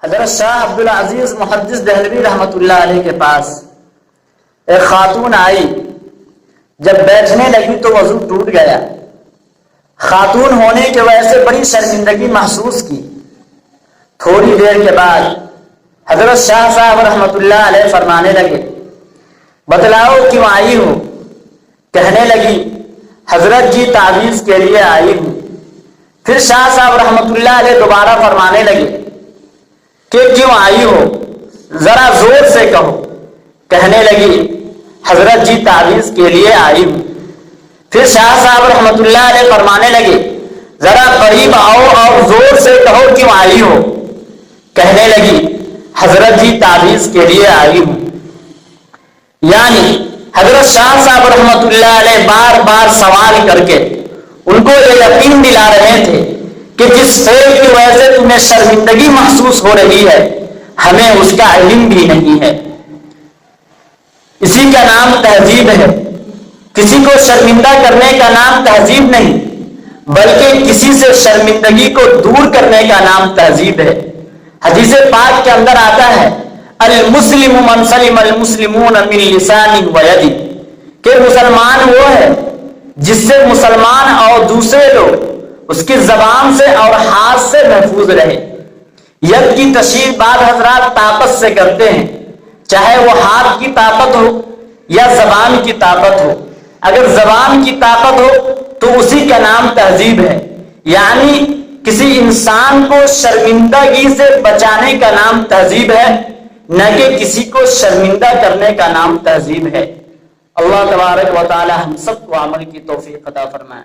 حضرت شاہ عبدالعزیز محدث دہلوی رحمۃ اللہ علیہ کے پاس ایک خاتون آئی، جب بیٹھنے لگی تو وضو ٹوٹ گیا۔ خاتون ہونے کی وجہ سے بڑی شرمندگی محسوس کی۔ تھوڑی دیر کے بعد حضرت شاہ صاحب رحمۃ اللہ علیہ فرمانے لگے، بتلاؤ کیوں آئی ہو؟ کہنے لگی، حضرت جی تعویذ کے لیے آئی ہوں۔ پھر شاہ صاحب رحمۃ اللہ علیہ دوبارہ فرمانے لگے کہ کیوں آئی ہو، ذرا زور سے کہو۔ کہنے لگی، حضرت جی تعویذ کے لیے آئی ہوں۔ پھر شاہ صاحب رحمۃ اللہ علیہ فرمانے لگے، ذرا قریب آؤ اور زور سے کہو کیوں آئی ہو۔ کہنے لگی، حضرت جی تعویذ کے لیے آئی ہوں۔ یعنی حضرت شاہ صاحب رحمۃ اللہ علیہ بار بار سوال کر کے ان کو یہ یقین دلا رہے تھے کہ جس فعل کی وجہ سے تمہیں شرمندگی محسوس ہو رہی ہے، ہمیں اس کا علم بھی نہیں ہے۔ اسی کا نام تہذیب ہے۔ کسی کو شرمندہ کرنے کا نام تہذیب نہیں، بلکہ کسی سے شرمندگی کو دور کرنے کا نام تہذیب ہے۔ حدیث پاک کے اندر آتا ہے، المسلم من سلم المسلمون من لسانہ و یدہ، کہ مسلمان وہ ہے جس سے مسلمان اور دوسرے لوگ اس کی زبان سے اور ہاتھ سے محفوظ رہے۔ ید کی تشریح بعض حضرات طاقت سے کرتے ہیں، چاہے وہ ہاتھ کی طاقت ہو یا زبان کی طاقت ہو۔ اگر زبان کی طاقت ہو تو اسی کا نام تہذیب ہے، یعنی کسی انسان کو شرمندگی سے بچانے کا نام تہذیب ہے، نہ کہ کسی کو شرمندہ کرنے کا نام تہذیب ہے۔ اللہ تبارک و تعالی ہم سب کو عمل کی توفیق عطا فرمائے۔